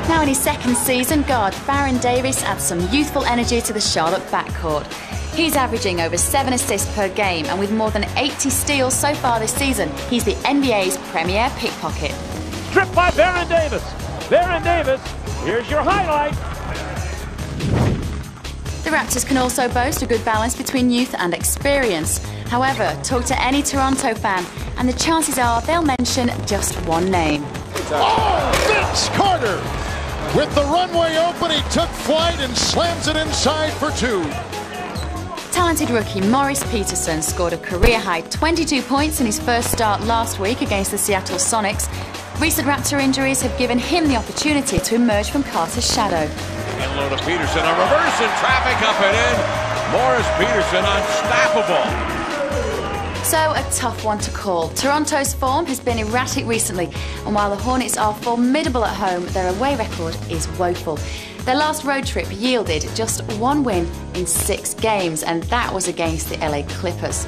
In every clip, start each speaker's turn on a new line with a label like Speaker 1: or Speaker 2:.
Speaker 1: Now in his second season, guard Baron Davis adds some youthful energy to the Charlotte backcourt. He's averaging over 7 assists per game, and with more than 80 steals so far this season, he's the NBA's premier pickpocket.
Speaker 2: Tripped by Baron Davis. Baron Davis, here's your highlight.
Speaker 1: The Raptors can also boast a good balance between youth and experience. However, talk to any Toronto fan, and the chances are they'll mention just one name.
Speaker 3: Oh, Vince Carter! With the runway open, he took flight and slams it inside for 2.
Speaker 1: Talented rookie Morris Peterson scored a career-high 22 points in his first start last week against the Seattle Sonics. Recent Raptor injuries have given him the opportunity to emerge from Carter's shadow.
Speaker 4: And low to Peterson, a reverse in traffic up and in. Morris Peterson unstoppable.
Speaker 1: So a tough one to call. Toronto's form has been erratic recently, and while the Hornets are formidable at home, their away record is woeful. Their last road trip yielded just 1 win in 6 games, and that was against the LA Clippers.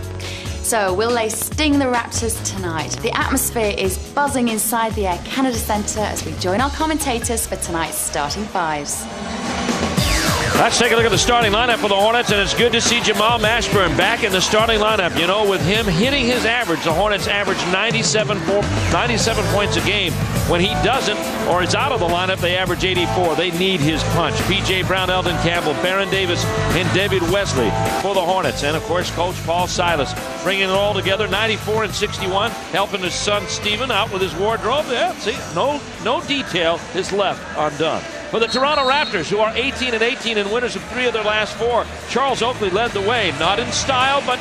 Speaker 1: So will they sting the Raptors tonight? The atmosphere is buzzing inside the Air Canada Centre as we join our commentators for tonight's starting fives.
Speaker 2: Let's take a look at the starting lineup for the Hornets, and it's good to see Jamal Mashburn back in the starting lineup. You know, with him hitting his average, the Hornets average 97 points a game. When he doesn't, or is out of the lineup, they average 84. They need his punch. P.J. Brown, Eldon Campbell, Baron Davis, and David Wesley for the Hornets. And, of course, Coach Paul Silas bringing it all together, 94 and 61, helping his son Steven out with his wardrobe. Yeah, see, no detail is left undone. For the Toronto Raptors, who are 18 and 18 and winners of 3 of their last 4, Charles Oakley led the way, not in style, but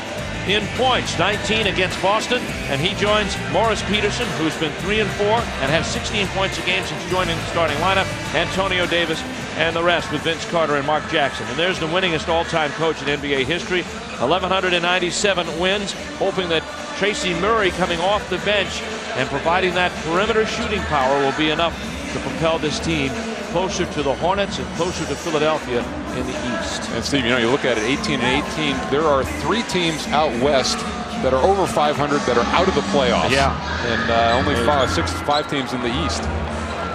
Speaker 2: in points. 19 against Boston, and he joins Morris Peterson, who's been 3 and 4 and has 16 points a game since joining the starting lineup. Antonio Davis and the rest with Vince Carter and Mark Jackson. And there's the winningest all-time coach in NBA history, 1,197 wins, hoping that Tracy Murray coming off the bench and providing that perimeter shooting power will be enough to propel this team closer to the Hornets and closer to Philadelphia in the East.
Speaker 5: And Steve, you know, you look at it, 18 and 18, there are 3 teams out west that are over 500 that are out of the playoffs.
Speaker 2: Yeah.
Speaker 5: And only 5 teams in the East.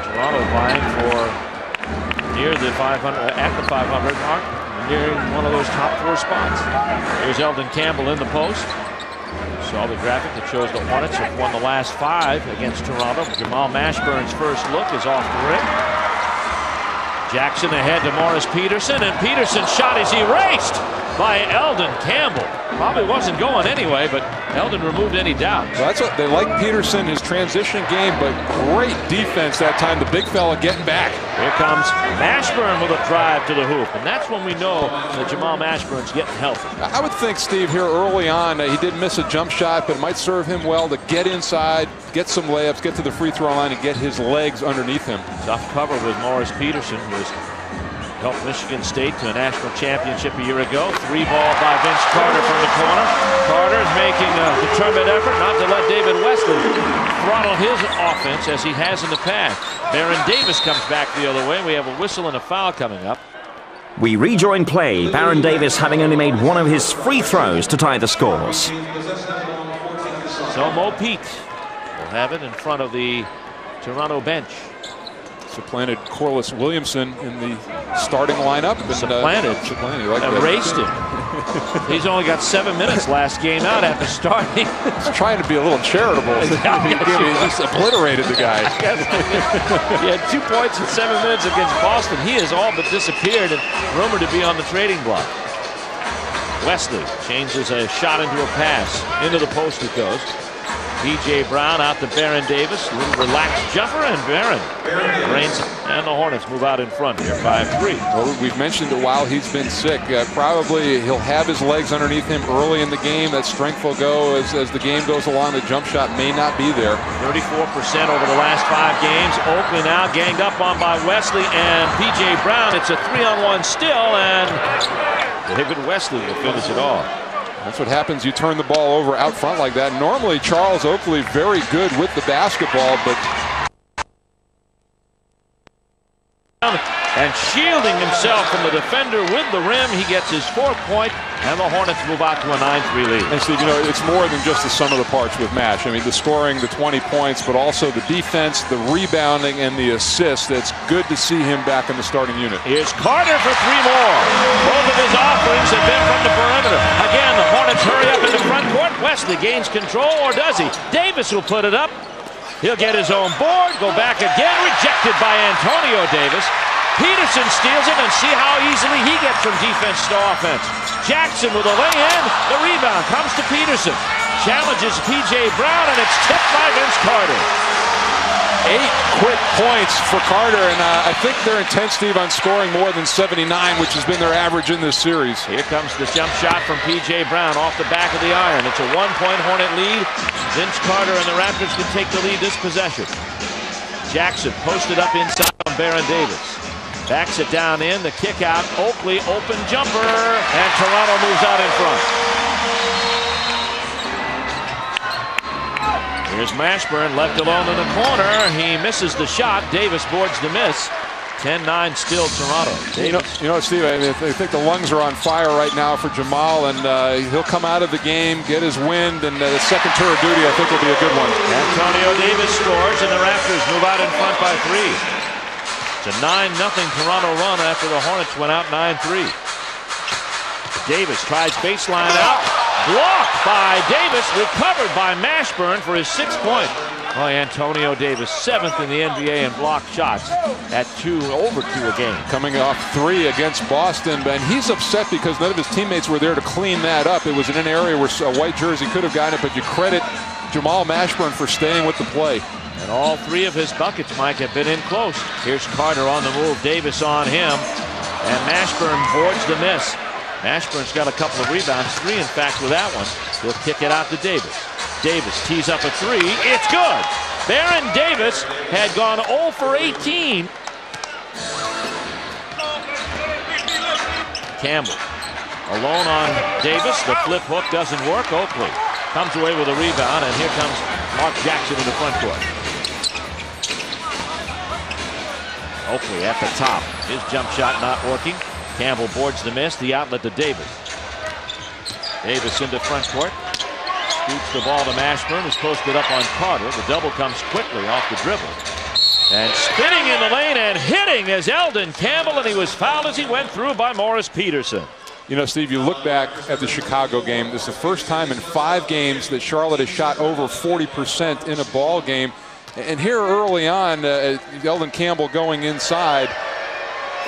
Speaker 2: Toronto vying for near the 500, at the 500 mark, nearing one of those top 4 spots. Here's Eldon Campbell in the post. Saw the graphic that shows the Hornets have won the last 5 against Toronto. Jamal Mashburn's first look is off the rim. Jackson ahead to Morris Peterson, and Peterson's shot is erased by Eldon Campbell. Probably wasn't going anyway, but Eldon removed any doubt.
Speaker 5: Well, that's what they like Peterson, his transition game, but great defense that time. The big fella getting back.
Speaker 2: Here comes Mashburn with a drive to the hoop, and that's when we know that Jamal Mashburn's getting healthy.
Speaker 5: I would think, Steve, here early on, he did miss a jump shot, but it might serve him well to get inside, get some layups, get to the free throw line, and get his legs underneath him.
Speaker 2: Tough cover with Morris Peterson, who has helped Michigan State to a national championship a year ago. 3-ball by Vince Carter from the corner. Carter is making a determined effort not to let David Wesley throttle his offense as he has in the past. Baron Davis comes back the other way. We have a whistle and a foul coming up.
Speaker 6: We rejoin play, Baron Davis having only made one of his free throws to tie the scores.
Speaker 2: So Mo Pete will have it in front of the Toronto bench.
Speaker 5: Supplanted Corliss Williamson in the starting lineup. And,
Speaker 2: supplanted.
Speaker 5: Like
Speaker 2: erased him. He's only got 7 minutes last game out after starting.
Speaker 5: He's trying to be a little charitable. He just obliterated the guy.
Speaker 2: He had 2 points in 7 minutes against Boston. He has all but disappeared and rumored to be on the trading block. Wesley changes a shot into a pass. Into the post it goes. P.J. Brown out to Baron Davis. A little relaxed jumper, and Baron drains it. And the Hornets move out in front here, 5-3.
Speaker 5: Well, we've mentioned that while he's been sick, probably he'll have his legs underneath him early in the game. That strength will go as the game goes along. The jump shot may not be there.
Speaker 2: 34% over the last 5 games. Oakley now ganged up on by Wesley and P.J. Brown. It's a 3-on-1 still, and David Wesley will finish it off.
Speaker 5: That's what happens. You turn the ball over out front like that. Normally, Charles Oakley very good with the basketball, but
Speaker 2: and shielding himself from the defender with the rim. He gets his 4th point, and the Hornets move out to a 9-3 lead.
Speaker 5: And Steve, you know, it's more than just the sum of the parts with Mash. I mean, the scoring, the 20 points, but also the defense, the rebounding, and the assists. It's good to see him back in the starting unit.
Speaker 2: Here's Carter for 3 more. Both of his offerings have been from the perimeter. Again, the Hornets hurry up in the front court. Wesley gains control, or does he? Davis will put it up. He'll get his own board, go back again, rejected by Antonio Davis. Peterson steals it, and see how easily he gets from defense to offense. Jackson with a lay-in. The rebound comes to Peterson. Challenges P.J. Brown, and it's tipped by Vince Carter.
Speaker 5: 8 quick points for Carter, and I think they're intent, Steve, on scoring more than 79, which has been their average in this series.
Speaker 2: Here comes the jump shot from P.J. Brown off the back of the iron. It's a 1-point Hornet lead. Vince Carter and the Raptors can take the lead this possession. Jackson posted up inside on Baron Davis. Backs it down in, the kick out, Oakley, open jumper, and Toronto moves out in front. Here's Mashburn left alone in the corner. He misses the shot. Davis boards the miss. 10-9 still Toronto.
Speaker 5: You know, Steve, I think the lungs are on fire right now for Jamal, and he'll come out of the game, get his wind, and the second tour of duty I think will be a good one.
Speaker 2: Antonio Davis scores, and the Raptors move out in front by 3. It's a 9-0 Toronto run after the Hornets went out 9-3. Davis tries baseline out. Blocked by Davis. Recovered by Mashburn for his 6th point. Oh, Antonio Davis, 7th in the NBA in blocked shots at over 2 a game.
Speaker 5: Coming off 3 against Boston, and he's upset because none of his teammates were there to clean that up. It was in an area where a white jersey could have gotten it, but you credit Jamal Mashburn for staying with the play.
Speaker 2: And all 3 of his buckets, Mike, have been in close. Here's Carter on the move. Davis on him. And Mashburn boards the miss. Mashburn's got a couple of rebounds. 3, in fact, with that one. He'll kick it out to Davis. Davis tees up a 3. It's good. Baron Davis had gone 0 for 18. Campbell alone on Davis. The flip hook doesn't work. Oakley comes away with a rebound. And here comes Mark Jackson in the front court. Oakley at the top. His jump shot not working. Campbell boards the miss. The outlet to Davis. Davis into front court. Scoots the ball to Mashburn, who's posted up on Carter. The double comes quickly off the dribble. And spinning in the lane and hitting is Eldon Campbell, and he was fouled as he went through by Morris Peterson.
Speaker 5: You know, Steve, you look back at the Chicago game. This is the first time in 5 games that Charlotte has shot over 40% in a ball game. And here early on, Eldon Campbell going inside.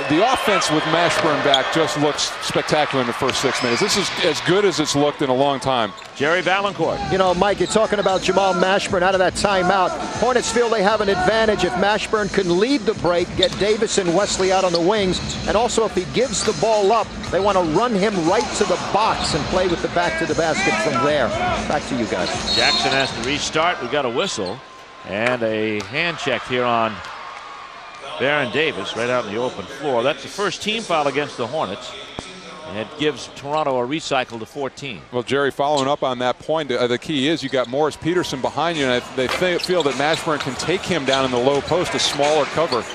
Speaker 5: The offense with Mashburn back just looks spectacular in the first 6 minutes. This is as good as it's looked in a long time.
Speaker 2: Jerry Valancourt.
Speaker 7: You know, Mike, you're talking about Jamal Mashburn out of that timeout. Hornets feel they have an advantage if Mashburn can lead the break, get Davis and Wesley out on the wings, and also if he gives the ball up, they want to run him right to the box and play with the back to the basket from there. Back to you guys. Jackson
Speaker 2: has to restart. We got a whistle and a hand check here on Baron Davis right out in the open floor. That's the first team foul against the Hornets. And it gives Toronto a recycle to 14.
Speaker 5: Well, Jerry, following up on that point, the key is you got Morris Peterson behind you, and they feel that Mashburn can take him down in the low post, a smaller cover.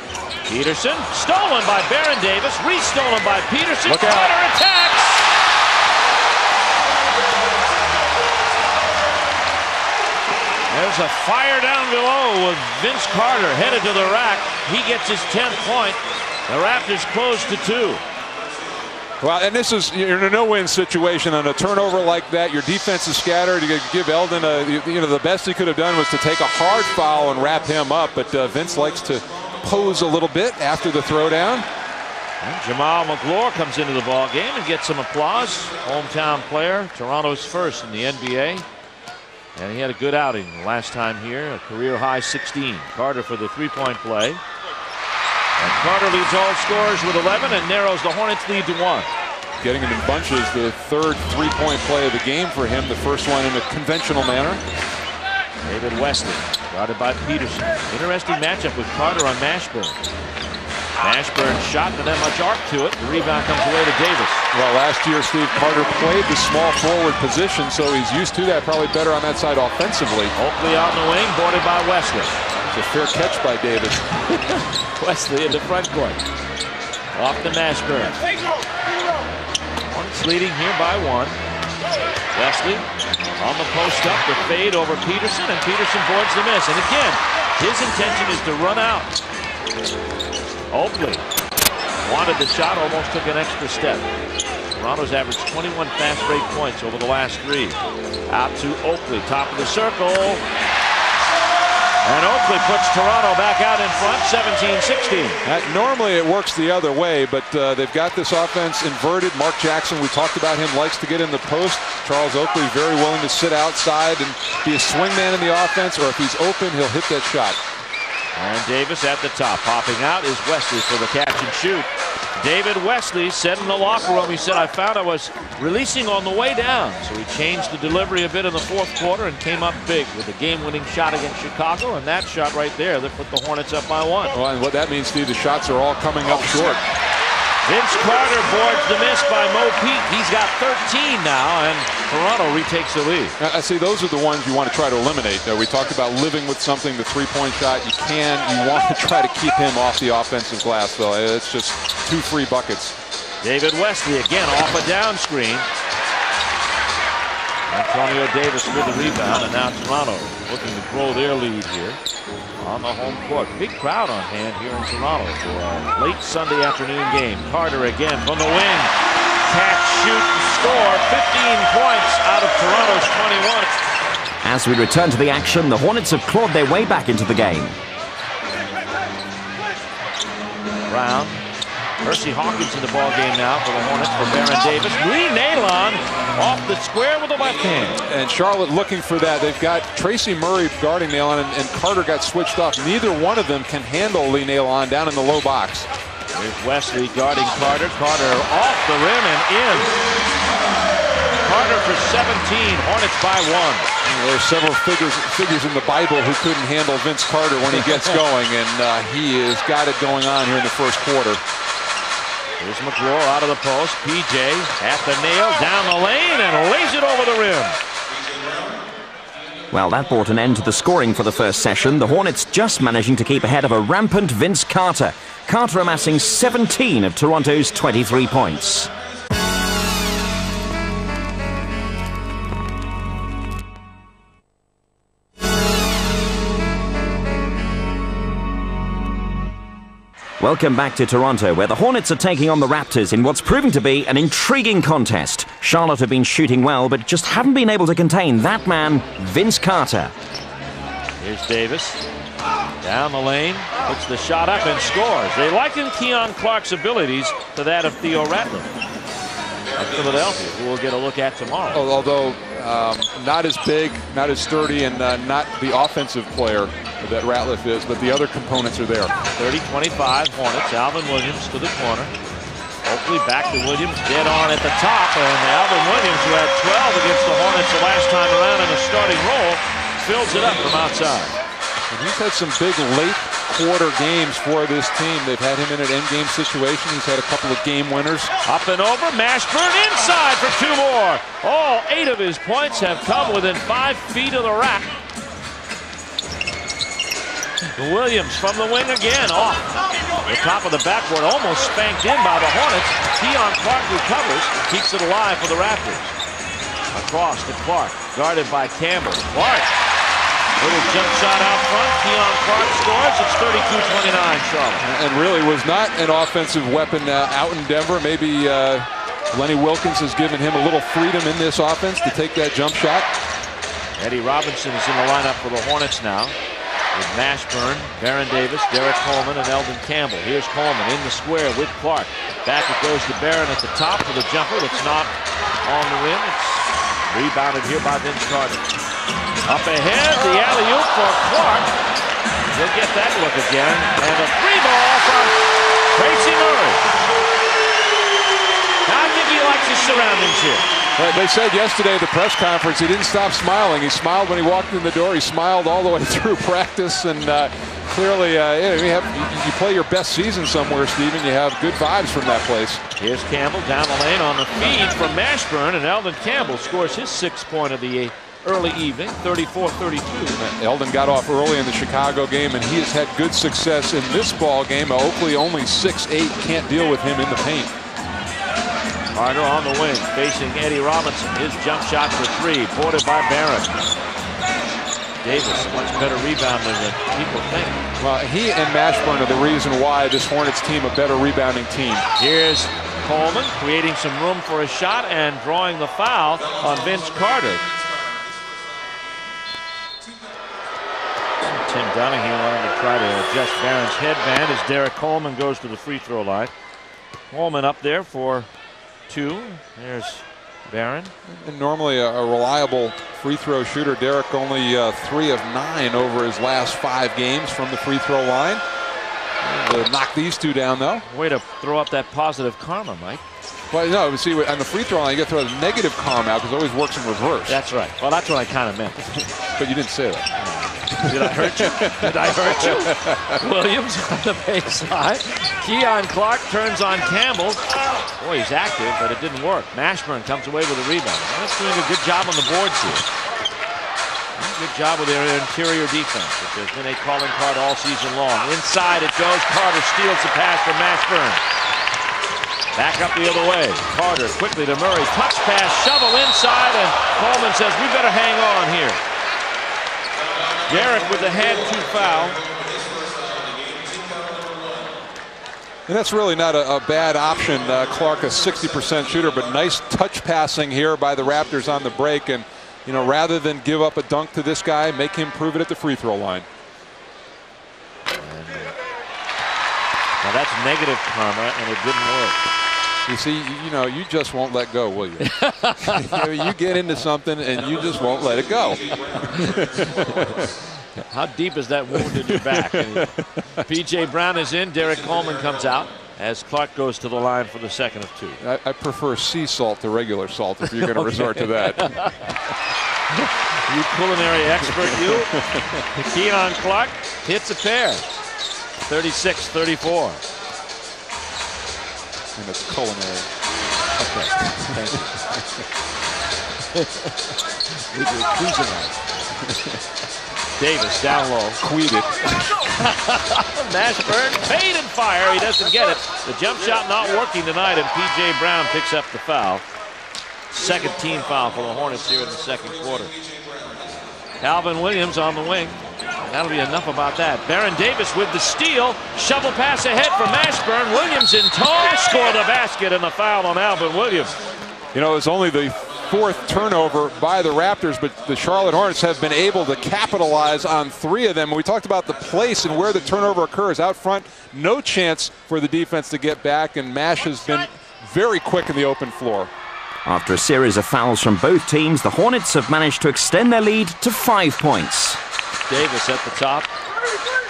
Speaker 2: Peterson, stolen by Baron Davis, re-stolen by Peterson.
Speaker 5: Look out.
Speaker 2: Carter attacks. There's a fire down below with Vince Carter headed to the rack. He gets his 10th point. The Raptors close to 2.
Speaker 5: Well, and this is, you're in a no-win situation on a turnover like that. Your defense is scattered. You give Eldon the best he could have done was to take a hard foul and wrap him up. But Vince likes to pose a little bit after the throwdown.
Speaker 2: And Jamal McGlure comes into the ball game and gets some applause. Hometown player, Toronto's first in the NBA. And he had a good outing last time here, a career-high 16. Carter for the three-point play. And Carter leads all scorers with 11 and narrows the Hornets' lead to 1.
Speaker 5: Getting it in bunches, the third three-point play of the game for him, the first one in a conventional manner.
Speaker 2: David Wesley, guarded by Peterson. Interesting matchup with Carter on Mashburn. Mashburn shot, not that much arc to it. The rebound comes away to Davis.
Speaker 5: Well, last year, Steve, Carter played the small forward position, so he's used to that, probably better on that side offensively.
Speaker 2: Oakley out in the wing, boarded by Wesley.
Speaker 5: It's a fair catch by Davis.
Speaker 2: Wesley in the front court. Off to Mashburn. Hornets leading here by 1. Wesley on the post up, the fade over Peterson, and Peterson boards the miss. And again, his intention is to run out. Oakley wanted the shot, almost took an extra step. Toronto's averaged 21 fast break points over the last 3. Out to Oakley, top of the circle. And Oakley puts Toronto back out in front, 17-16.
Speaker 5: Normally it works the other way, but they've got this offense inverted. Mark Jackson, we talked about him, likes to get in the post. Charles Oakley very willing to sit outside and be a swingman in the offense, or if he's open, he'll hit that shot.
Speaker 2: And Davis at the top. Popping out is Wesley for the catch and shoot. David Wesley said in the locker room, he said, I found I was releasing on the way down. So he changed the delivery a bit in the 4th quarter and came up big with a game-winning shot against Chicago. And that shot right there that put the Hornets up by 1.
Speaker 5: Well, and what that means, Steve, the shots are all coming up short.
Speaker 2: Vince Carter boards the miss by Mo Pete. He's got 13 now, and Toronto retakes the lead.
Speaker 5: I see those are the ones you want to try to eliminate. We talked about living with something, the three-point shot. You want to try to keep him off the offensive glass, though. It's just 2 free buckets.
Speaker 2: David Wesley again off a down screen. Antonio Davis with the rebound, and now Toronto looking to grow their lead here on the home court. Big crowd on hand here in Toronto for a late Sunday afternoon game. Carter again from the wing. Catch, shoot, and score. 15 points out of Toronto's 21.
Speaker 6: As we return to the action, the Hornets have clawed their way back into the game.
Speaker 2: Brown. Percy Hawkins in the ball game now for the Hornets for Baron Davis. Lee Nalon off the square with the left hand.
Speaker 5: And Charlotte looking for that. They've got Tracy Murray guarding Nalon, and Carter got switched off. Neither one of them can handle Lee Nalon down in the low box.
Speaker 2: Here's Wesley guarding Carter. Carter off the rim and in. Carter for 17. Hornets by 1.
Speaker 5: There are several figures in the Bible who couldn't handle Vince Carter when he gets going, and he has got it going on here in the 1st quarter.
Speaker 2: Here's McGraw out of the post. PJ at the nail, down the lane, and lays it over the rim.
Speaker 6: Well, that brought an end to the scoring for the first session. The Hornets just managing to keep ahead of a rampant Vince Carter. Carter amassing 17 of Toronto's 23 points. Welcome back to Toronto, where the Hornets are taking on the Raptors in what's proving to be an intriguing contest. Charlotte have been shooting well, but just haven't been able to contain that man, Vince Carter.
Speaker 2: Here's Davis. Down the lane, puts the shot up and scores. They liken Keon Clark's abilities to that of Theo Ratliff of Philadelphia, who we'll get a look at tomorrow.
Speaker 5: Although not as big, not as sturdy, and not the offensive player that Ratliff is, but the other components are there.
Speaker 2: 30-25 Hornets. Alvin Williams to the corner. Oakley back to Williams, dead on at the top, and Alvin Williams, who had 12 against the Hornets the last time around in a starting role, fills it up from outside.
Speaker 5: And he's had some big late quarter games for this team. They've had him in an end-game situation. He's had a couple of game winners.
Speaker 2: Up and over, Mashburn inside for 2 more. All 8 of his points have come within 5 feet of the rack. Williams from the wing again, off the top of the backboard, almost spanked in by the Hornets. Keon Clark recovers, keeps it alive for the Raptors. Across to Clark, guarded by Campbell. Clark, little jump shot out front. Keon Clark scores. It's 32-29 Charlotte.
Speaker 5: And really was not an offensive weapon out in Denver. Maybe Lenny Wilkins has given him a little freedom in this offense to take that jump shot.
Speaker 2: Eddie Robinson is in the lineup for the Hornets now, with Mashburn, Baron Davis, Derek Coleman, and Eldon Campbell. Here's Coleman in the square with Clark. Back it goes to Barron at the top for the jumper that's not on the rim. It's rebounded here by Vince Carter. Up ahead, the alley-oop for Clark. He'll get that look again. And a free ball from Tracy Murray. Now I think he likes his surroundings here.
Speaker 5: They said yesterday at the press conference he didn't stop smiling. He smiled when he walked in the door. He smiled all the way through practice, and clearly you play your best season somewhere, Steven. You have good vibes from that place.
Speaker 2: Here's Campbell down the lane on the feed from Mashburn, and Eldon Campbell scores his 6th point of the early evening, 34-32.
Speaker 5: Eldon got off early in the Chicago game, and he has had good success in this ball game. Oakley only 6'8", can't deal with him in the paint.
Speaker 2: Carter on the wing, facing Eddie Robinson. His jump shot for three, boarded by Barron. Davis, a much better rebounder than people think.
Speaker 5: Well, he and Mashburn are the reason why this Hornets team a better rebounding team.
Speaker 2: Here's Coleman creating some room for a shot and drawing the foul on Vince Carter. Tim Donahue wanted to try to adjust Barron's headband as Derek Coleman goes to the free throw line. Coleman up there for two. There's Barron. And
Speaker 5: normally a reliable free throw shooter. Derek only 3 of 9 over his last 5 games from the free throw line. To knock these two down, though.
Speaker 2: Way to throw up that positive karma, Mike.
Speaker 5: Well, no, see, on the free throw line, you got to throw the negative karma out because it always works in reverse.
Speaker 2: That's right. Well, that's what I kind of meant.
Speaker 5: But you didn't say that.
Speaker 2: Did I hurt you? Did I hurt you? Williams on the baseline. Keon Clark turns on Campbell. Boy, he's active, but it didn't work. Mashburn comes away with a rebound. That's doing a good job on the boards here. Good job with their interior defense, which has been a calling card all season long. Inside it goes. Carter steals the pass from Mashburn. Back up the other way. Carter quickly to Murray. Touch pass, shovel inside, and Coleman says, we better hang on here. Garrett with the hand-to foul.
Speaker 5: And that's really not a bad option. Clark, a 60% shooter, but nice touch passing here by the Raptors on the break. And, you know, rather than give up a dunk to this guy, make him prove it at the free throw line.
Speaker 2: Now that's negative karma, and it didn't work.
Speaker 5: You see, you know, you just won't let go, will you? You get into something and you just won't let it go.
Speaker 2: How deep is that wound in your back? P.J. Brown is in. Derek Coleman comes out as Clark goes to the line for the second of two.
Speaker 5: I prefer sea salt to regular salt if you're going to resort to that.
Speaker 2: You culinary expert, you. Keon Clark hits a pair. 36-34.
Speaker 5: And it's culinary.
Speaker 2: Okay, thank you. Davis down low.
Speaker 5: Tweeted.
Speaker 2: Mashburn, fade and fire. He doesn't get it. The jump shot not working tonight, and P.J. Brown picks up the foul. Second team foul for the Hornets here in the second quarter. Calvin Williams on the wing. That'll be enough about that. Baron Davis with the steal. Shovel pass ahead for Mashburn. Williams in tow. Score the basket and the foul on Alvin Williams.
Speaker 5: You know, it's only the 4th turnover by the Raptors, but the Charlotte Hornets have been able to capitalize on 3 of them. We talked about the place and where the turnover occurs. Out front, no chance for the defense to get back, and Mash has been very quick in the open floor.
Speaker 6: After a series of fouls from both teams, the Hornets have managed to extend their lead to 5 points.
Speaker 2: Davis at the top.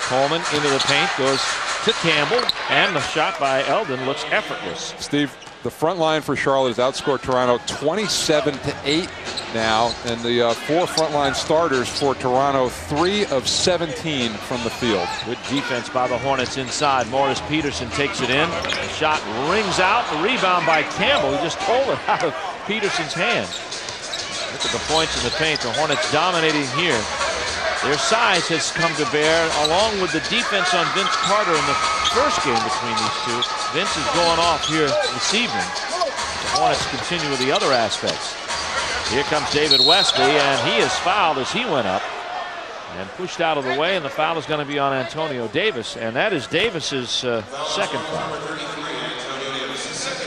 Speaker 2: Coleman into the paint, goes to Campbell, and the shot by Eldon looks effortless.
Speaker 5: Steve, the front line for Charlotte has outscored Toronto 27-8 now, and the 4 frontline starters for Toronto, 3 of 17 from the field.
Speaker 2: Good defense by the Hornets inside. Morris Peterson takes it in. The shot rings out. The rebound by Campbell. He just pulled it out of Peterson's hand. Look at the points in the paint. The Hornets dominating here. Their size has come to bear, along with the defense on Vince Carter in the first game between these two. Vince is going off here this evening. The Hornets continue with the other aspects. Here comes David Wesley, and he is fouled as he went up and pushed out of the way, and the foul is going to be on Antonio Davis, and that is Davis's second foul.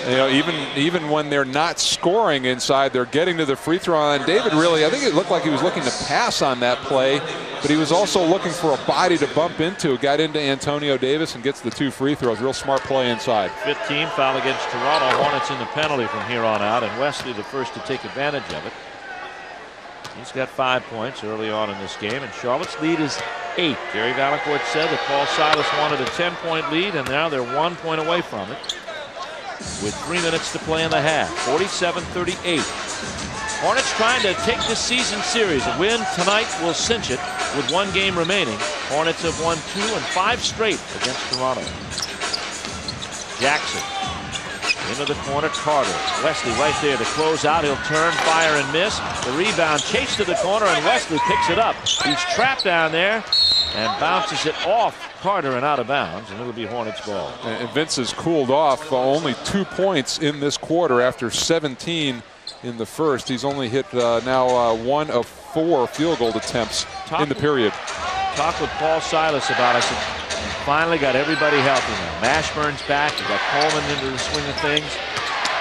Speaker 5: You know, even when they're not scoring inside, they're getting to the free throw line. David really, I think it looked like he was looking to pass on that play, but he was also looking for a body to bump into. Got into Antonio Davis and gets the 2 free throws. Real smart play inside.
Speaker 2: 15 foul against Toronto. Hornets in the penalty from here on out, and Wesley the first to take advantage of it. He's got 5 points early on in this game, and Charlotte's lead is 8. Gary Valancourt said that Paul Silas wanted a 10-point lead, and now they're 1 point away from it, with 3 minutes to play in the half. 47-38. Hornets trying to take this season series. A win tonight will cinch it with 1 game remaining. Hornets have won 2 and 5 straight against Toronto. Jackson Into the corner, Carter. Wesley right there to close out. He'll turn, fire, and miss. The rebound, chase to the corner, and Wesley picks it up. He's trapped down there and bounces it off Carter and out of bounds, and it'll be Hornets ball.
Speaker 5: And Vince has cooled off only 2 points in this quarter after 17 in the first. He's only hit now 1 of 4 field goal attempts in the period.
Speaker 2: Talk with Paul Silas about us. Finally got everybody healthy now. Mashburn's back. You got Coleman into the swing of things.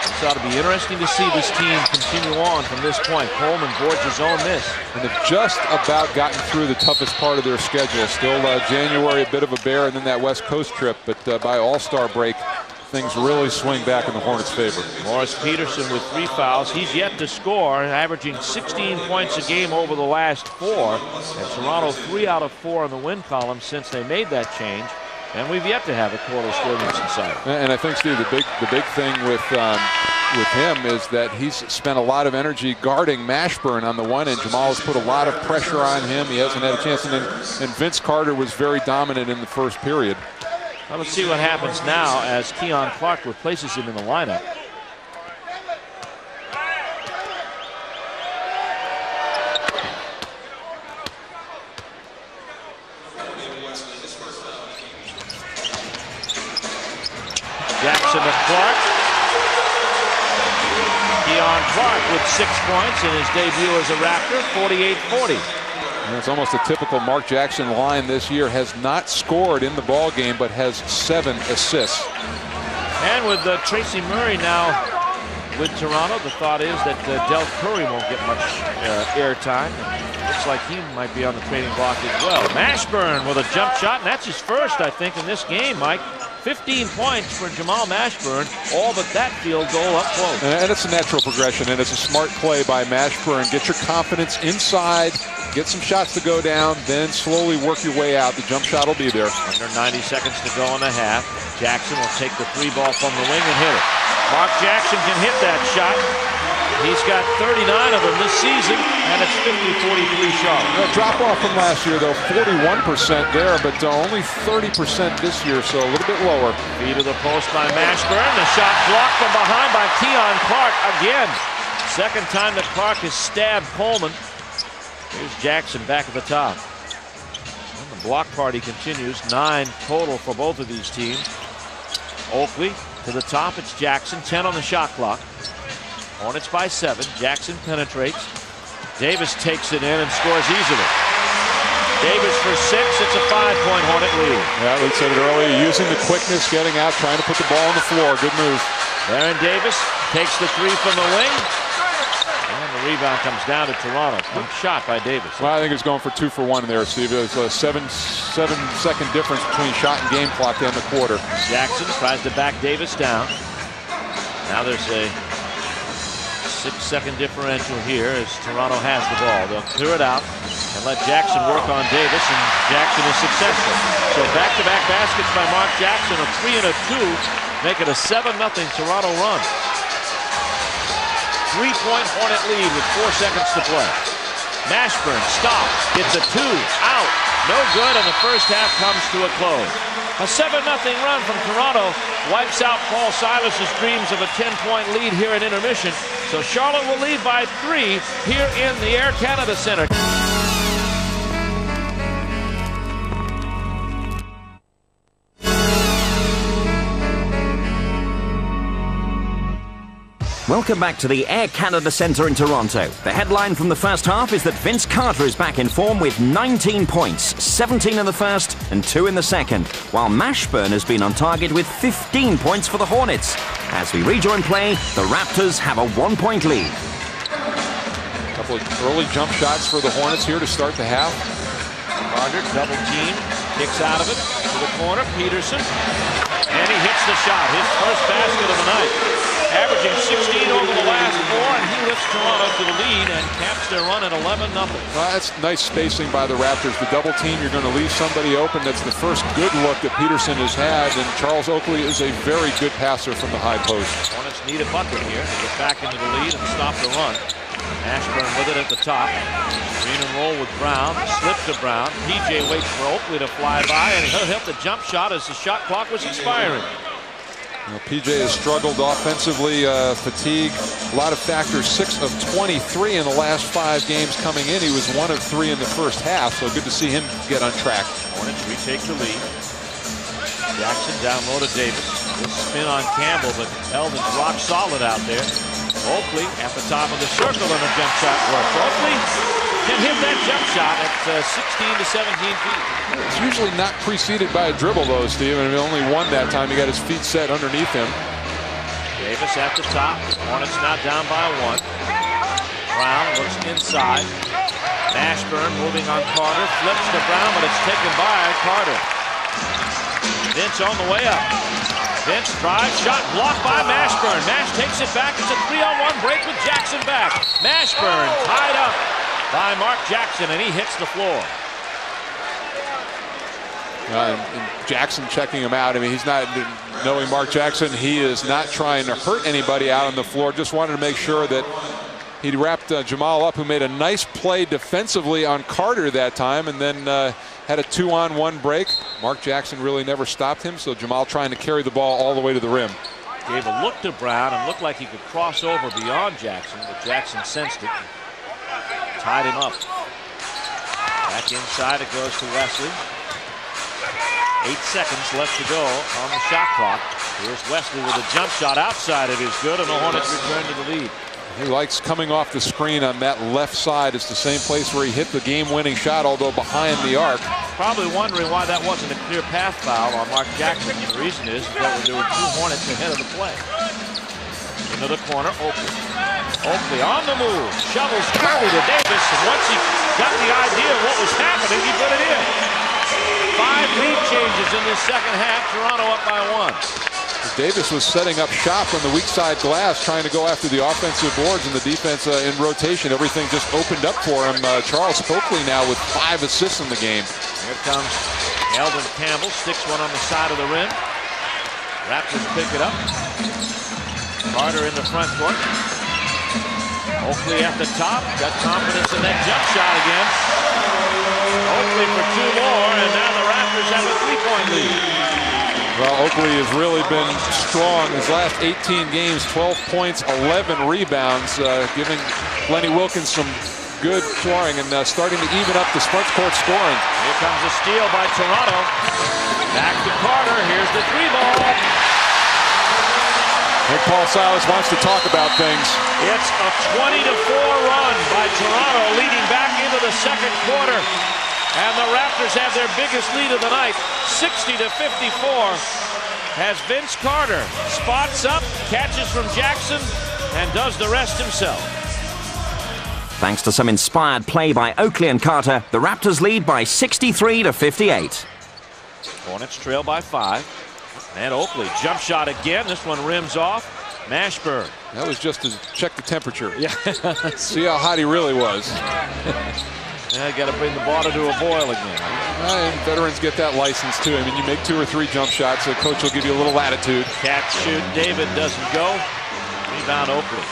Speaker 2: It's ought to be interesting to see this team continue on from this point. Coleman boards his own miss.
Speaker 5: And they've just about gotten through the toughest part of their schedule. Still January, a bit of a bear, and then that West Coast trip. But by All-Star break, things really swing back in the Hornets' favor.
Speaker 2: Morris Peterson with 3 fouls. He's yet to score, averaging 16 points a game over the last 4. And Toronto 3 out of 4 in the win column since they made that change. And we've yet to have a total scoring inside.
Speaker 5: And I think, Steve, the big thing with him is that he's spent a lot of energy guarding Mashburn on the one end. Jamal has put a lot of pressure on him. He hasn't had a chance. And Vince Carter was very dominant in the first period.
Speaker 2: Well, let's see what happens now as Keon Clark replaces him in the lineup. Jackson to Clark. Keon Clark with 6 points in his debut as a Raptor, 48-40.
Speaker 5: And it's almost a typical Mark Jackson line this year. Has not scored in the ball game, but has 7 assists.
Speaker 2: And with Tracy Murray now with Toronto, the thought is that Del Curry won't get much airtime. Looks like he might be on the trading block as well. Mashburn with a jump shot, and that's his first, I think, in this game, Mike. 15 points for Jamal Mashburn, all but that field goal up close.
Speaker 5: And it's a natural progression, and it's a smart play by Mashburn. Get your confidence inside, get some shots to go down, then slowly work your way out. The jump shot will be there.
Speaker 2: Under 90 seconds to go in the half. Jackson will take the 3 ball from the wing and hit it. Mark Jackson can hit that shot. He's got 39 of them this season, and it's 50-43 Charlotte.
Speaker 5: A drop off from last year, though, 41% there, but only 30% this year, so a little bit lower.
Speaker 2: Feed to the post by Mashburn. The shot blocked from behind by Keon Clark again. Second time that Clark has stabbed Coleman. Here's Jackson back at the top. And the block party continues. 9 total for both of these teams. Oakley to the top. It's Jackson. 10 on the shot clock. Hornets by 7. Jackson penetrates. Davis takes it in and scores easily. Davis for 6. It's a 5-point Hornet lead.
Speaker 5: Yeah, we said it earlier. Using the quickness, getting out, trying to put the ball on the floor. Good move.
Speaker 2: Baron Davis takes the 3 from the wing. And the rebound comes down to Toronto. Good shot by Davis.
Speaker 5: Well, I think it's going for 2 for 1 there, Steve. It's a 7-second difference between shot and game clock in the quarter.
Speaker 2: Jackson tries to back Davis down. Now there's a 6-second differential here as Toronto has the ball. They'll clear it out and let Jackson work on Davis, and Jackson is successful. So back-to-back baskets by Mark Jackson, a 3 and a 2, make it a 7-0 Toronto run. 3-point Hornet lead with 4 seconds to play. Mashburn stops, gets a 2, out, no good, and the first half comes to a close. A 7-0 run from Toronto wipes out Paul Silas's dreams of a 10-point lead here at intermission. So Charlotte will lead by 3 here in the Air Canada Center.
Speaker 6: Welcome back to the Air Canada Centre in Toronto. The headline from the first half is that Vince Carter is back in form with 19 points, 17 in the first and 2 in the second, while Mashburn has been on target with 15 points for the Hornets. As we rejoin play, the Raptors have a 1-point lead.
Speaker 5: A couple of early jump shots for the Hornets here to start the half.
Speaker 2: Carter double team, kicks out of it to the corner. Peterson, and he hits the shot. His first basket of the night. Averaging 16 over the last 4, and he lifts Toronto to the lead and caps their run at 11-0.
Speaker 5: Well, that's nice spacing by the Raptors. The double team, you're going to leave somebody open. That's the first good look that Peterson has had, and Charles Oakley is a very good passer from the high post.
Speaker 2: Hornets need a bucket here to get back into the lead and stop the run. Ashburn with it at the top. Green and roll with Brown. Slip to Brown. PJ waits for Oakley to fly by, and he'll hit the jump shot as the shot clock was expiring.
Speaker 5: Well, PJ has struggled offensively, fatigue, a lot of factors. 6 of 23 in the last 5 games coming in. He was 1 of 3 in the first half, so good to see him get on track.
Speaker 2: Hornets retake the lead. Jackson down low to Davis. Good spin on Campbell, but Eldon's rock solid out there. Oakley at the top of the circle and a jump shot works. Oakley can hit that jump shot at 16 to 17 feet.
Speaker 5: It's usually not preceded by a dribble, though, Steve. And he only won that time. He got his feet set underneath him.
Speaker 2: Davis at the top. Hornets now down by 1. Brown looks inside. Mashburn moving on Carter. Flips to Brown, but it's taken by Carter. Vince on the way up. Vince drives, shot blocked by Mashburn. Mash takes it back. It's a 3-on-1 break with Jackson back. Mashburn tied up by Mark Jackson, and he hits the floor.
Speaker 5: And Jackson checking him out. I mean, he's not, knowing Mark Jackson, he is not trying to hurt anybody out on the floor. Just wanted to make sure that he wrapped Jamal up, who made a nice play defensively on Carter that time, and then had a 2-on-1 break. Mark Jackson really never stopped him, so Jamal trying to carry the ball all the way to the rim.
Speaker 2: Gave a look to Brown and looked like he could cross over beyond Jackson, but Jackson sensed it. Tied him up. Back inside it goes to Wesley. 8 seconds left to go on the shot clock. Here's Wesley with a jump shot outside. It is good, and the Hornets return to the lead.
Speaker 5: He likes coming off the screen on that left side. It's the same place where he hit the game-winning shot, although behind the arc.
Speaker 2: Probably wondering why that wasn't a clear path foul on Mark Jackson. The reason is that there were 2 Hornets ahead of the play. Into the corner, Oakley. Oakley on the move, shovels Curry to Davis, and once he got the idea of what was happening, he put it in. 5 lead changes in this second half. Toronto up by 1.
Speaker 5: Davis was setting up shop on the weak side glass, trying to go after the offensive boards, and the defense in rotation. Everything just opened up for him. Charles Oakley now with 5 assists in the game.
Speaker 2: Here comes Eldon Campbell, sticks one on the side of the rim. Raptors pick it up. Carter in the front court. Oakley at the top, got confidence in that jump shot again. Oakley for 2 more, and now the Raptors have a 3-point lead.
Speaker 5: Well, Oakley has really been strong his last 18 games, 12 points, 11 rebounds, giving Lenny Wilkins some good scoring and starting to even up the front court scoring.
Speaker 2: Here comes a steal by Toronto. Back to Carter. Here's the 3-ball.
Speaker 5: Nick Paul Silas wants to talk about things.
Speaker 2: It's a 20-4 run by Toronto, leading back into the second quarter. And the Raptors have their biggest lead of the night, 60-54, as Vince Carter spots up, catches from Jackson, and does the rest himself.
Speaker 6: Thanks to some inspired play by Oakley and Carter, the Raptors lead by 63-58.
Speaker 2: Hornets trail by 5. And Oakley, jump shot again. This one rims off. Mashburn.
Speaker 5: That was just to check the temperature.
Speaker 2: Yeah.
Speaker 5: See how hot he really was.
Speaker 2: Now you got to bring the water to a boil again.
Speaker 5: And veterans get that license too. I mean, you make 2 or 3 jump shots, the coach will give you a little latitude.
Speaker 2: Catch shoot. David doesn't go. Rebound Oakley.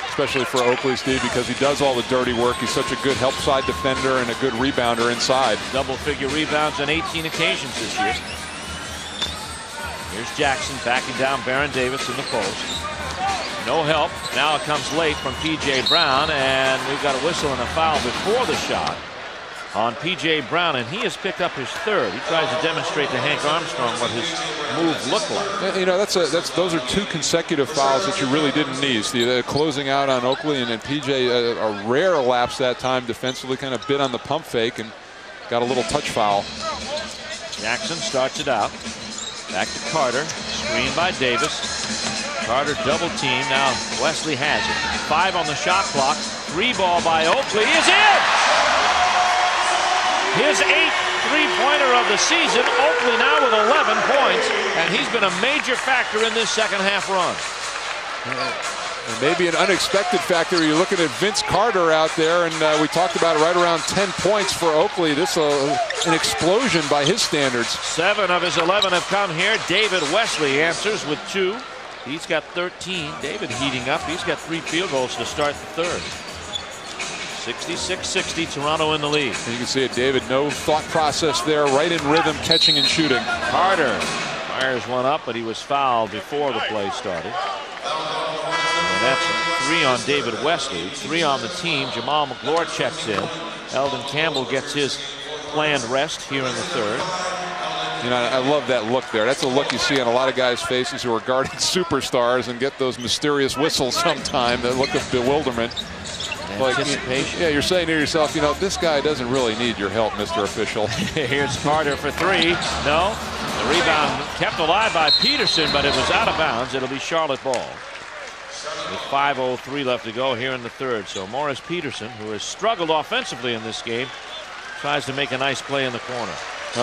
Speaker 5: Especially for Oakley, Steve, because he does all the dirty work. He's such a good help side defender and a good rebounder inside.
Speaker 2: Double-figure rebounds on 18 occasions this year. Here's Jackson backing down Baron Davis in the post. No help. Now it comes late from P.J. Brown, and we've got a whistle and a foul before the shot on P.J. Brown, and he has picked up his 3rd. He tries to demonstrate to Hank Armstrong what his move looked like.
Speaker 5: You know, those are 2 consecutive fouls that you really didn't need. The closing out on Oakley, and then P.J. a rare lapse that time defensively, kind of bit on the pump fake and got a little touch foul.
Speaker 2: Jackson starts it out. Back to Carter. Screen by Davis. Carter double team. Now Wesley has it. 5 on the shot clock. 3-ball by Oakley is in! His 8th 3-pointer of the season. Oakley now with 11 points, and he's been a major factor in this second half run.
Speaker 5: And maybe an unexpected factor. You're looking at Vince Carter out there, and we talked about it, right around 10 points for Oakley. This an explosion by his standards.
Speaker 2: 7 of his 11 have come here. David Wesley answers with 2. He's got 13. David heating up. He's got 3 field goals to start the 3rd. 66-60, Toronto in the lead.
Speaker 5: And you can see it, David, no thought process there, right in rhythm, catching and shooting.
Speaker 2: Carter Fires one up, but he was fouled before the play started. And that's 3 on David Wesley, 3 on the team. Jamal McGlure checks in. Eldon Campbell gets his planned rest here in the third.
Speaker 5: You know, I love that look there. That's a look you see on a lot of guys' faces who are guarding superstars and get those mysterious whistles sometime, that look of bewilderment. Like, yeah, you're saying to yourself, you know, this guy doesn't really need your help, Mr. Official.
Speaker 2: Here's Carter for 3. No. The rebound kept alive by Peterson, but it was out of bounds. It'll be Charlotte ball. With 5:03 left to go here in the third. So Morris Peterson, who has struggled offensively in this game, tries to make a nice play in the corner.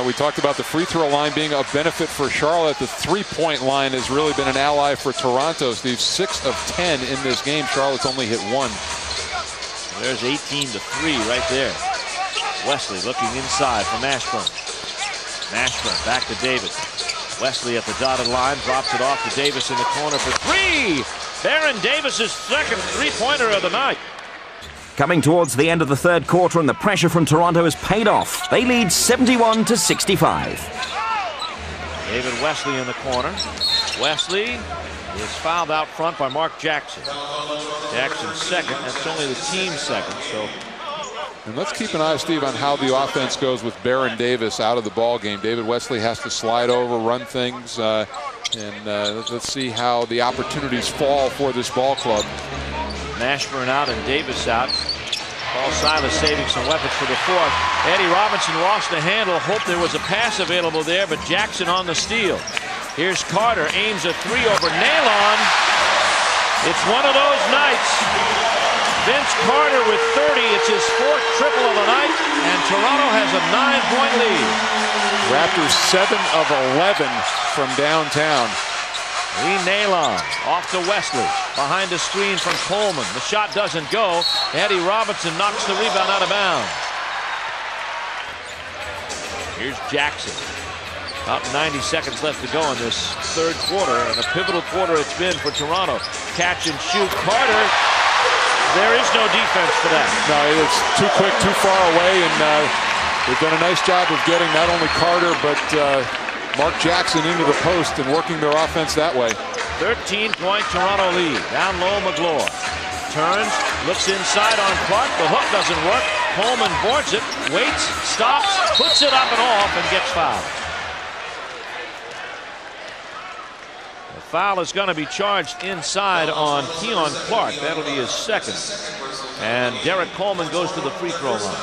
Speaker 5: We talked about the free throw line being a benefit for Charlotte. The three-point line has really been an ally for Toronto. Steve, 6 of 10 in this game. Charlotte's only hit 1.
Speaker 2: There's 18-3 right there. Wesley looking inside for Mashburn. Mashburn back to Davis. Wesley at the dotted line, drops it off to Davis in the corner for 3. Baron Davis's second three-pointer of the night.
Speaker 6: Coming towards the end of the third quarter, and the pressure from Toronto has paid off. They lead 71-65.
Speaker 2: David Wesley in the corner. Wesley is fouled out front by Mark Jackson. Jackson's second. That's only the team's second. So,
Speaker 5: and let's keep an eye, Steve, on how the offense goes with Baron Davis out of the ball game. David Wesley has to slide over, run things, and let's see how the opportunities fall for this ball club.
Speaker 2: Mashburn out and Davis out. Paul Silas saving some weapons for the fourth. Eddie Robinson lost the handle. Hoped there was a pass available there, but Jackson on the steal. Here's Carter, aims a 3 over Nalon. It's one of those nights. Vince Carter with 30. It's his 4th triple of the night, and Toronto has a 9-point lead.
Speaker 5: Raptors 7 of 11 from downtown.
Speaker 2: Lee Nalon off to Wesley. Behind the screen from Coleman. The shot doesn't go. Eddie Robinson knocks the rebound out of bounds. Here's Jackson. About 90 seconds left to go in this third quarter, and a pivotal quarter it's been for Toronto. Catch and shoot. Carter. There is no defense for that.
Speaker 5: No, it's too quick, too far away, and they've done a nice job of getting not only Carter, but Mark Jackson into the post and working their offense that way.
Speaker 2: 13-point Toronto lead. Down low, McGlure. Turns, looks inside on Clark. The hook doesn't work. Coleman boards it, waits, stops, puts it up and off, and gets fouled. The foul is going to be charged inside on Keon Clark. That'll be his second. And Derek Coleman goes to the free throw line.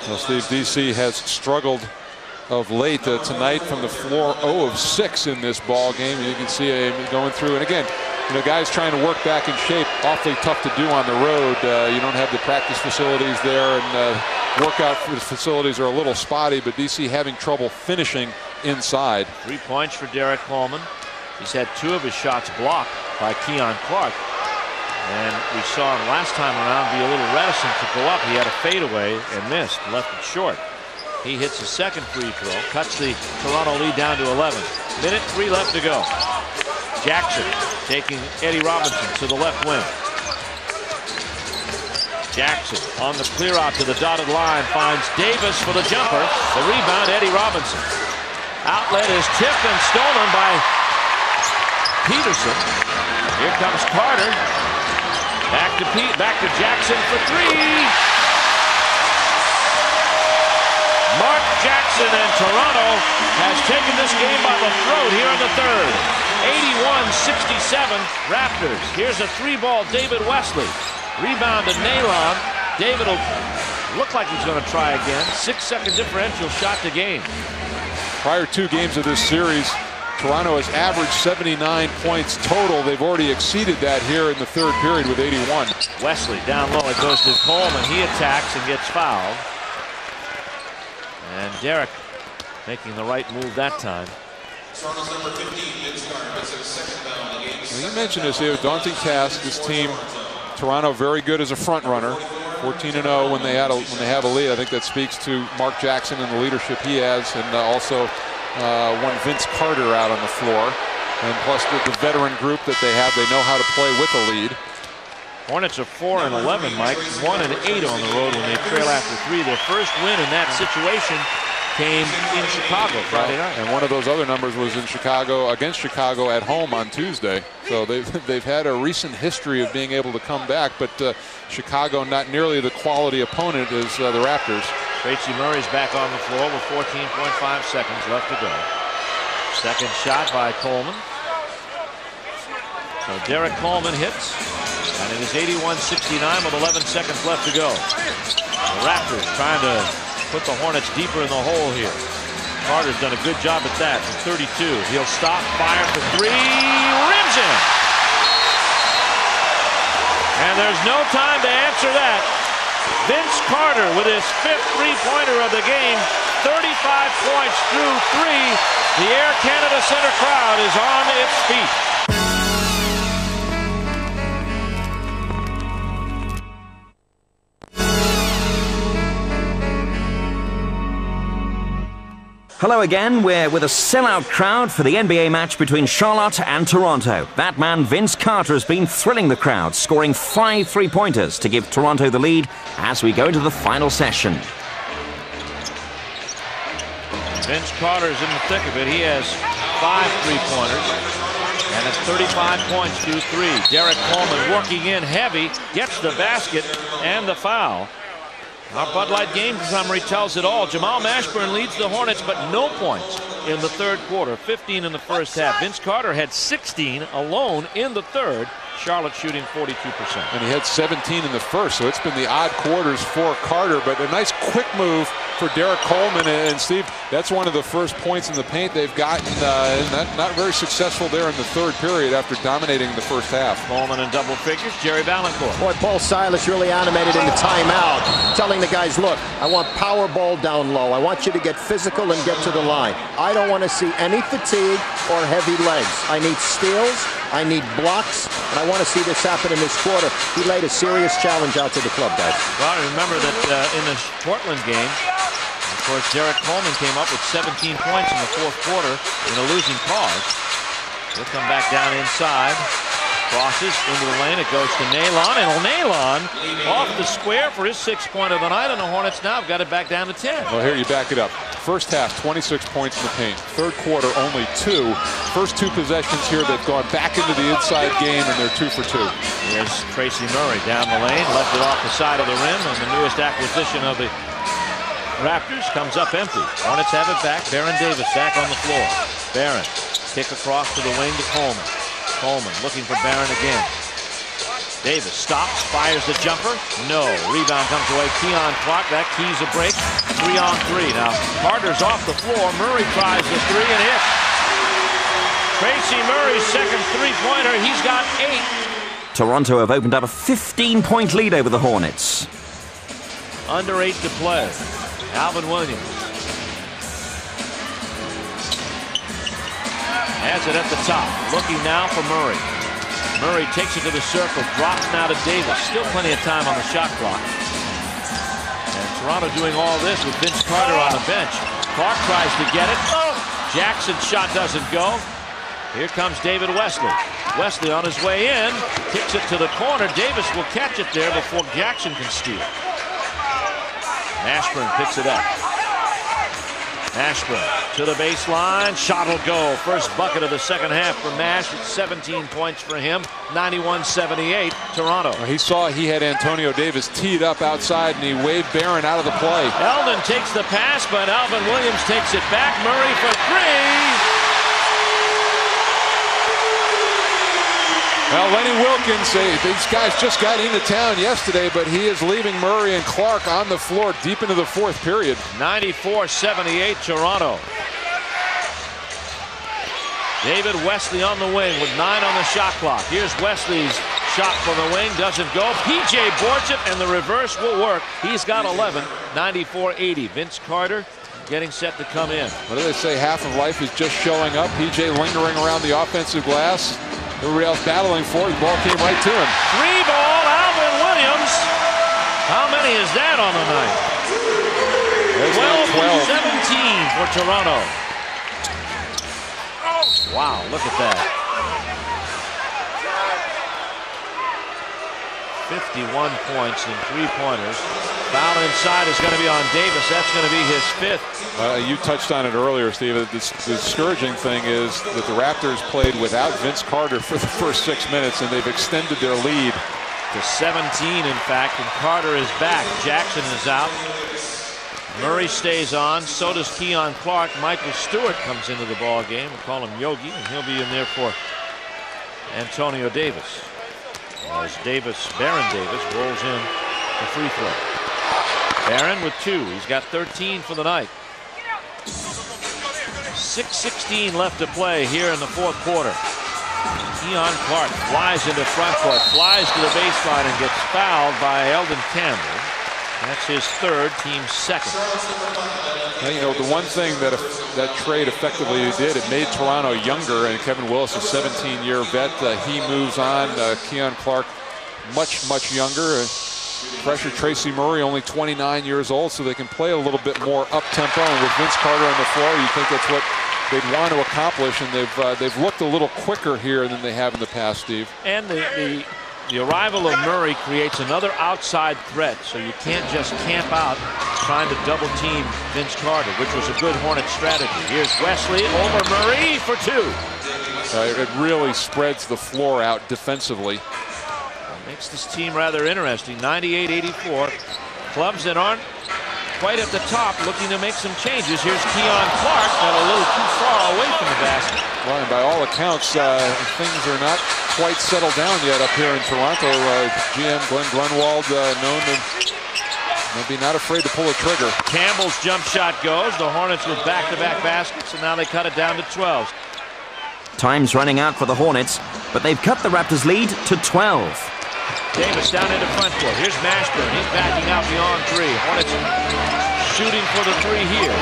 Speaker 5: Well, Steve, DC has struggled of late tonight from the floor. 0 of 6 in this ball game. You can see him going through, and again, you know, guys trying to work back in shape, awfully tough to do on the road. You don't have the practice facilities there, and workout facilities are a little spotty, but DC having trouble finishing inside.
Speaker 2: 3 points for Derek Coleman. He's had 2 of his shots blocked by Keon Clark, and we saw him last time around be a little reticent to go up. He had a fadeaway and missed, left it short. He hits a second free throw, cuts the Toronto lead down to 11. Minute 3 left to go. Jackson taking Eddie Robinson to the left wing. Jackson on the clear out to the dotted line, finds Davis for the jumper. The rebound, Eddie Robinson. Outlet is tipped and stolen by Peterson. Here comes Carter. Back to Jackson for 3. Mark Jackson, and Toronto has taken this game by the throat here in the third. 81-67 Raptors. Here's a 3-ball David Wesley. Rebound to Nalon. David will look like he's going to try again. 6-second differential shot to game.
Speaker 5: Prior 2 games of this series, Toronto has averaged 79 points total. They've already exceeded that here in the third period with 81.
Speaker 2: Wesley down low. It goes to Coleman. He attacks and gets fouled. And Derek making the right move that time.
Speaker 5: Well, you mentioned this here, daunting task. This team, Toronto, very good as a front runner. 14-0 when they have a lead. I think that speaks to Mark Jackson and the leadership he has, and also one Vince Carter out on the floor, and plus the veteran group that they have. They know how to play with a lead.
Speaker 2: Hornets are 4-11, Mike. 1-8 on the road when they trail after 3. Their first win in that situation came in Chicago Friday night.
Speaker 5: And one of those other numbers was in Chicago, against Chicago at home on Tuesday. So they've had a recent history of being able to come back, but Chicago not nearly the quality opponent as the Raptors.
Speaker 2: Tracy Murray's back on the floor with 14.5 seconds left to go. Second shot by Coleman. So Derek Coleman hits, and it is 81-69 with 11 seconds left to go. The Raptors trying to put the Hornets deeper in the hole here. Carter's done a good job at that from 32. He'll stop, fire for three, rims in. And there's no time to answer that. Vince Carter with his 5th three-pointer of the game, 35 points through 3. The Air Canada Center crowd is on its feet.
Speaker 6: Hello again. We're with a sellout crowd for the NBA match between Charlotte and Toronto. That man, Vince Carter, has been thrilling the crowd, scoring 5 three-pointers to give Toronto the lead as we go into the final session.
Speaker 2: Vince Carter's in the thick of it. He has 5 three-pointers and it's 35 points through 3. Derek Coleman working in heavy, gets the basket and the foul. Our Bud Light game summary tells it all. Jamal Mashburn leads the Hornets, but no points in the third quarter. 15 in the first half. Vince Carter had 16 alone in the third. Charlotte shooting 42%.
Speaker 5: And he had 17 in the first, so it's been the odd quarters for Carter, but a nice quick move for Derek Coleman. And Steve, that's one of the first points in the paint they've gotten. Not very successful there in the third period after dominating the first half.
Speaker 2: Coleman in double figures. Jerry Valancourt.
Speaker 7: Boy, Paul Silas really animated in the timeout, telling the guys, look, I want power ball down low. I want you to get physical and get to the line. I don't want to see any fatigue or heavy legs. I need steals, I need blocks, and I want to see this happen in this quarter. He laid a serious challenge out to the club, guys.
Speaker 2: Well, remember that in the Portland game, of course, Derek Coleman came up with 17 points in the fourth quarter in a losing cause. He'll come back down inside. Crosses into the lane. It goes to Nalon, and Nalon off the square for his 6th point of the night, and the Hornets now have got it back down to 10.
Speaker 5: Well, here you back it up. First half, 26 points in the paint. Third quarter, only 2. First 2 possessions here, they've gone back into the inside game, and they're 2 for 2.
Speaker 2: Here's Tracy Murray down the lane, left it off the side of the rim, and the newest acquisition of the Raptors comes up empty. Hornets have it back. Baron Davis back on the floor. Baron, kick across to the wing to Coleman. Coleman looking for Barron again. Davis stops, fires the jumper. No. Rebound comes away. Keon Clark. That keys a break. 3 on 3. Now, Carter's off the floor. Murray tries the 3 and hits. Tracy Murray's second three-pointer. He's got 8.
Speaker 6: Toronto have opened up a 15-point lead over the Hornets.
Speaker 2: Under 8 to play. Alvin Williams has it at the top. Looking now for Murray. Murray takes it to the circle. Drops now to Davis. Still plenty of time on the shot clock. And Toronto doing all this with Vince Carter on the bench. Clark tries to get it. Jackson's shot doesn't go. Here comes David Wesley. Wesley on his way in. Kicks it to the corner. Davis will catch it there before Jackson can steal. Mashburn picks it up. Mashburn to the baseline. Shot will go. First bucket of the second half for Mash. It's 17 points for him. 91-78 Toronto.
Speaker 5: He saw he had Antonio Davis teed up outside, and he waved Barron out of the play.
Speaker 2: Eldon takes the pass, but Alvin Williams takes it back. Murray for 3.
Speaker 5: Well, Lenny Wilkins, these guys just got into town yesterday, but he is leaving Murray and Clark on the floor deep into the fourth period.
Speaker 2: 94-78 Toronto. David Wesley on the wing with 9 on the shot clock. Here's Wesley's shot from the wing. Doesn't go. PJ boards it, and the reverse will work. He's got 11. 94-80. Vince Carter getting set to come in.
Speaker 5: What do they say? Half of life is just showing up. PJ lingering around the offensive glass. Everybody else battling for it. The ball came right to him.
Speaker 2: 3-ball, Alvin Williams. How many is that on the night? 12-17 for Toronto. Wow, look at that. 51 points and 3-pointers. Foul inside is going to be on Davis. That's going to be his 5th.
Speaker 5: You touched on it earlier, Steve. The discouraging thing is that the Raptors played without Vince Carter for the first 6 minutes, and they've extended their lead
Speaker 2: to 17, in fact, and Carter is back. Jackson is out. Murray stays on. So does Keon Clark. Michael Stewart comes into the ball game. We call him Yogi, and he'll be in there for Antonio Davis. As Baron Davis rolls in the free throw. Baron with 2. He's got 13 for the night. 6:16 left to play here in the 4th quarter. Keon Clark flies into front court, flies to the baseline, and gets fouled by Eldon Campbell. That's his 3rd, team 2nd.
Speaker 5: Now, you know, the one thing that trade effectively did, it made Toronto younger, and Kevin Willis, a 17-year vet, he moves on. Keon Clark, much younger. Pressure Tracy Murray, only 29 years old, so they can play a little bit more up-tempo. And with Vince Carter on the floor, you think that's what they'd want to accomplish, and they've looked a little quicker here than they have in the past, Steve.
Speaker 2: And the arrival of Murray creates another outside threat, so you can't just camp out trying to double team Vince Carter, which was a good Hornet strategy. Here's Wesley over Murray for 2.
Speaker 5: It really spreads the floor out defensively.
Speaker 2: Makes this team rather interesting. 98-84. Clubs that aren't quite at the top looking to make some changes. Here's Keon Clark, got a little too far away from the basket.
Speaker 5: Well, and by all accounts, things are not quite settled down yet up here in Toronto. GM Glenn Grunwald known to be not afraid to pull a trigger.
Speaker 2: Campbell's jump shot goes. The Hornets with back-to-back baskets, and now they cut it down to 12.
Speaker 6: Time's running out for the Hornets, but they've cut the Raptors' lead to 12.
Speaker 2: Davis down into front court. Here's Mashburn. He's backing out beyond 3. Hornets shooting for the 3 here.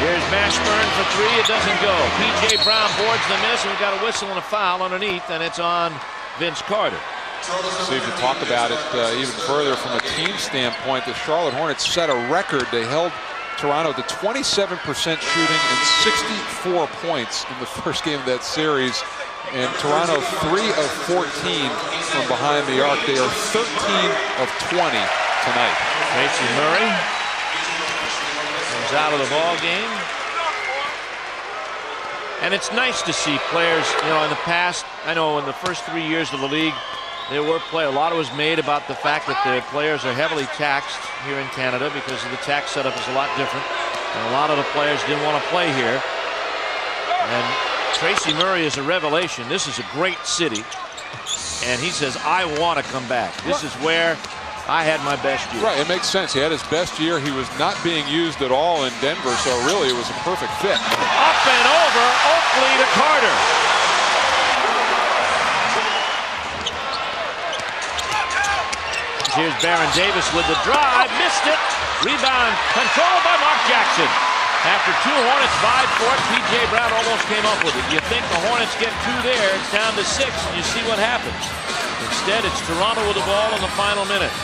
Speaker 2: Here's Mashburn for 3. It doesn't go. P.J. Brown boards the miss, and we've got a whistle and a foul underneath, and it's on Vince Carter.
Speaker 5: Steve, to talk about it even further from a team standpoint, the Charlotte Hornets set a record. They held Toronto to 27% shooting and 64 points in the first game of that series. And Toronto 3 of 14 from behind the arc. They are 13 of 20 tonight.
Speaker 2: Tracy Murray comes out of the ball game. And it's nice to see players, you know, in the past, I know in the first 3 years of the league, there were a lot was made about the fact that the players are heavily taxed here in Canada because of the tax setup is a lot different. And a lot of the players didn't want to play here. And Tracy Murray is a revelation. This is a great city. And he says, I want to come back. This is where I had my best year.
Speaker 5: Right, it makes sense. He had his best year. He was not being used at all in Denver, so really it was a perfect fit.
Speaker 2: Up and over, Oakley to Carter. Here's Baron Davis with the drive. Missed it. Rebound controlled by Mark Jackson. After 2 Hornets vied for it, P.J. Brown almost came up with it. You think the Hornets get 2 there, it's down to 6, and you see what happens. Instead, it's Toronto with the ball in the final minute.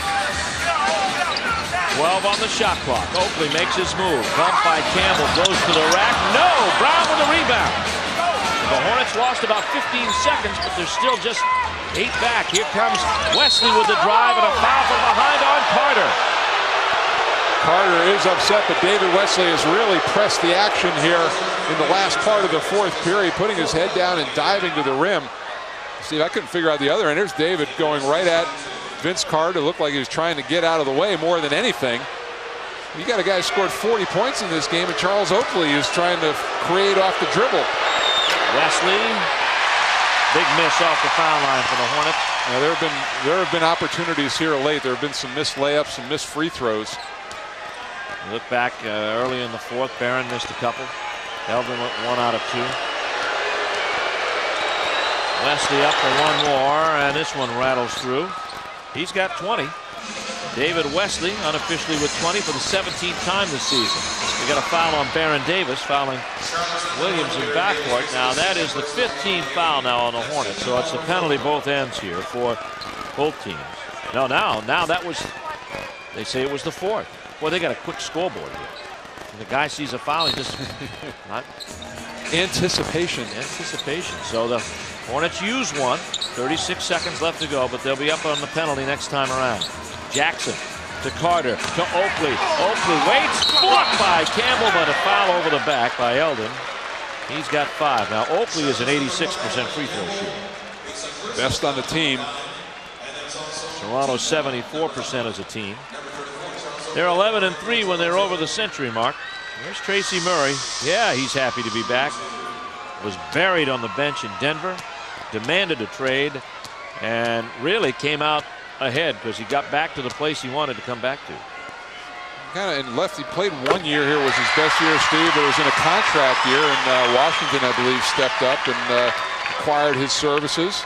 Speaker 2: 12 on the shot clock. Oakley makes his move. Bumped by Campbell, goes to the rack. No! Brown with the rebound. The Hornets lost about 15 seconds, but they're still just 8 back. Here comes Wesley with the drive and a foul from behind on Carter.
Speaker 5: Carter is upset, but David Wesley has really pressed the action here in the last part of the 4th period, putting his head down and diving to the rim. Steve, I couldn't figure out the other end. There's David going right at Vince Carter. Looked like he was trying to get out of the way more than anything. You got a guy who scored 40 points in this game, and Charles Oakley is trying to create off the dribble.
Speaker 2: Wesley, big miss off the foul line for the Hornets.
Speaker 5: Now, there have been opportunities here late. There have been some missed layups, some missed free throws.
Speaker 2: Look back early in the 4th. Barron missed a couple. Eldon 1 out of 2. Wesley up for 1 more, and this one rattles through. He's got 20. David Wesley unofficially with 20 for the 17th time this season. We got a foul on Baron Davis, fouling Williams in backcourt. Now that is the 15th foul now on the Hornets, so it's a penalty both ends here for both teams. No, now that was, they say it was the 4th. Boy, they got a quick scoreboard here. When the guy sees a foul, he just not
Speaker 5: anticipation.
Speaker 2: So the Hornets use one. 36 seconds left to go, but they'll be up on the penalty next time around. Jackson to Carter to Oakley. Oakley waits, blocked by Campbell, but a foul over the back by Eldon. He's got 5. Now Oakley is an 86% free throw shooter.
Speaker 5: Best on the team.
Speaker 2: Toronto 74% as a team. They're 11-3 when they're over the century mark. There's Tracy Murray. Yeah, he's happy to be back. Was buried on the bench in Denver. Demanded a trade and really came out ahead because he got back to the place he wanted to come back to.
Speaker 5: Kind of in left. He played 1 year here, was his best year, Steve. But it was in a contract year, and Washington, I believe, stepped up and acquired his services.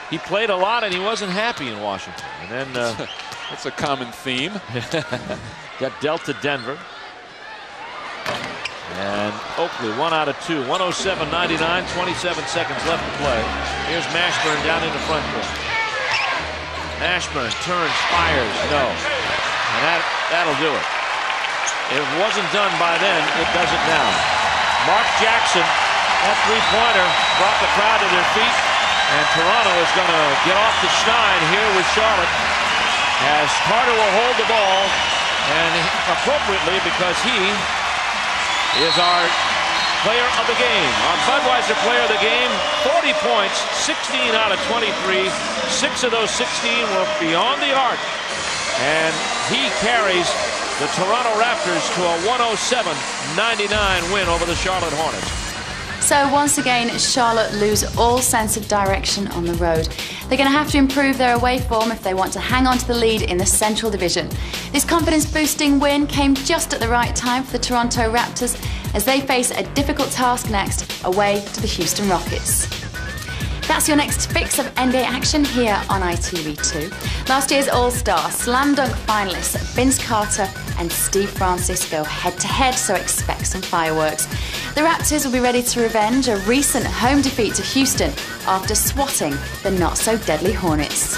Speaker 2: He played a lot, and he wasn't happy in Washington. And then
Speaker 5: that's a common theme.
Speaker 2: Got dealt to Denver. And Oakley, 1 out of 2. 107-99, 27 seconds left to play. Here's Mashburn down in the front court. Mashburn turns, fires, no. And that'll do it. If it wasn't done by then, it does it now. Mark Jackson, that three-pointer brought the crowd to their feet. And Toronto is going to get off the schneid here with Charlotte, as Carter will hold the ball, and appropriately, because he is our player of the game, our Budweiser player of the game. 40 points, 16 out of 23. 6 of those 16 were beyond the arc, and he carries the Toronto Raptors to a 107-99 win over the Charlotte Hornets.
Speaker 1: So once again, Charlotte lose all sense of direction on the road. They're going to have to improve their away form if they want to hang on to the lead in the Central Division. This confidence-boosting win came just at the right time for the Toronto Raptors as they face a difficult task next, away to the Houston Rockets. That's your next fix of NBA action here on ITV2. Last year's All-Star Slam Dunk finalists Vince Carter and Steve Francis go head-to-head, so expect some fireworks. The Raptors will be ready to revenge a recent home defeat to Houston after swatting the not-so-deadly Hornets.